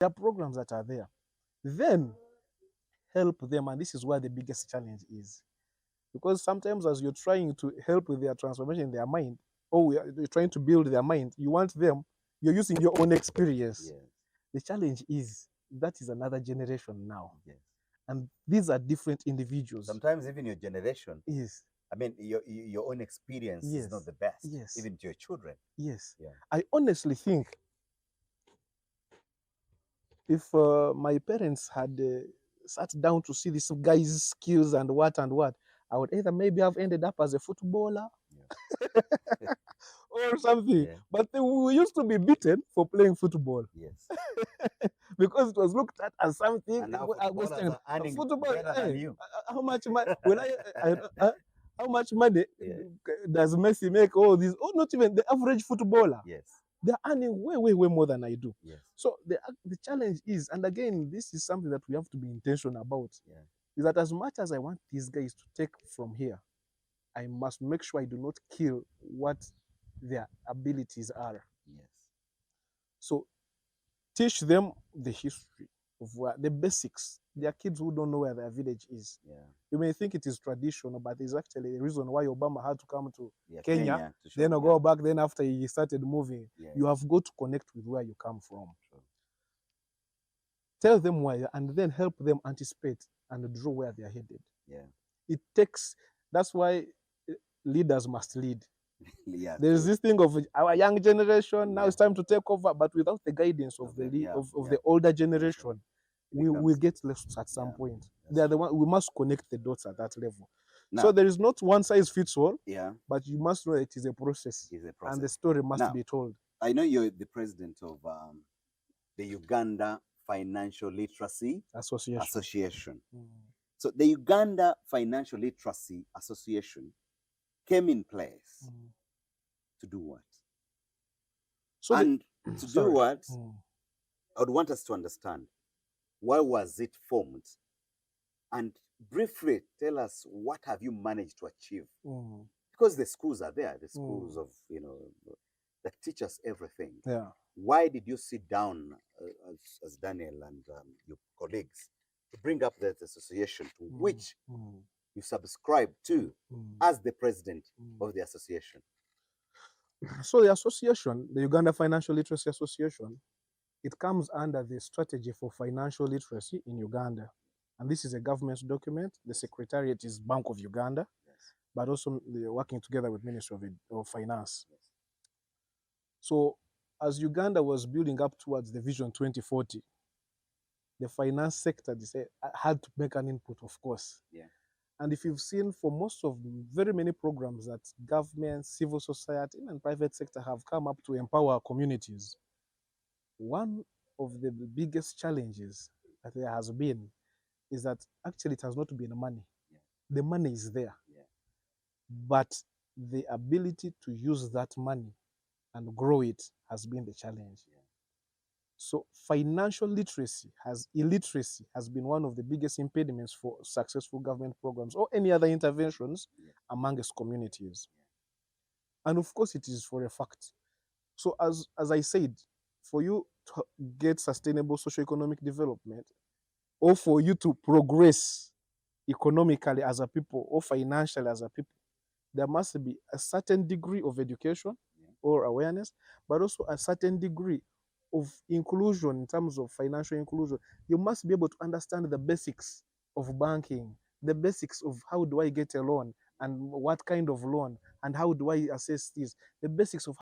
There are programs that are there. Then help them, and this is where the biggest challenge is. Because sometimes as you're trying to help with their transformation in their mind, or you're trying to build their mind, you want them, you're using your own experience. Yes. The challenge is that is another generation now. Yes. And these are different individuals. Sometimes even your generation. Yes. I mean, your own experience Yes. is not the best. Yes. Even to your children. Yes. Yeah. I honestly think if my parents had sat down to see this guy's skills and what, I would either maybe have ended up as a footballer. Yeah. Or something. Yeah. But we used to be beaten for playing football. Yes. Because it was looked at as something. And now football, hey, how much money how much money does Messi make? All these, or not even the average footballer. Yes. They're earning way more than I do. Yes. So the challenge is, and again, this is something that we have to be intentional about, yeah. is that as much as I want these guys to take from here, I must make sure I do not kill what their abilities are. Yes. So teach them the history of where the basics. There are kids who don't know where their village is. Yeah. You may think it is traditional, but there's actually a reason why Obama had to come to Kenya to then go back. Then after he started moving, you have got to connect with where you come from. Sure. Tell them why, and then help them anticipate and draw where they are headed. Yeah. It takes. That's why leaders must lead. Yeah, there's this thing of our young generation. Now it's time to take over, but without the guidance of the older generation, we get lost at some point. They are the one we must connect the dots at that level. Now, so there is not one size fits all. Yeah. But you must know it is a process. And the story must be told. I know you're the president of the Uganda Financial Literacy Association. So the Uganda Financial Literacy Association came in place to do what? So and to do what? I would want us to understand, why was it formed? And briefly tell us, what have you managed to achieve? Because the schools are there, the schools of, that teach us everything. Yeah. Why did you sit down as Daniel and your colleagues to bring up that association to which you subscribe to as the president of the association? So the association, the Uganda Financial Literacy Association, it comes under the Strategy for Financial Literacy in Uganda. And this is a government document. The secretariat is Bank of Uganda, but also they're working together with Ministry of Finance. So as Uganda was building up towards the Vision 2040, the finance sector had to make an input, of course. Yeah. And if you've seen, for most of very many programs that government, civil society, and private sector have come up to empower communities, one of the biggest challenges that there has been is that actually it has not been money. Yeah. The money is there. Yeah. But the ability to use that money and grow it has been the challenge. Yeah. So financial illiteracy has been one of the biggest impediments for successful government programs or any other interventions amongst communities. And of course it is for a fact. So as I said, for you to get sustainable socio-economic development, or for you to progress economically as a people or financially as a people, there must be a certain degree of education or awareness, but also a certain degree of inclusion in terms of financial inclusion. You must be able to understand the basics of banking, the basics of how do I get a loan and what kind of loan and how do I assess this, the basics of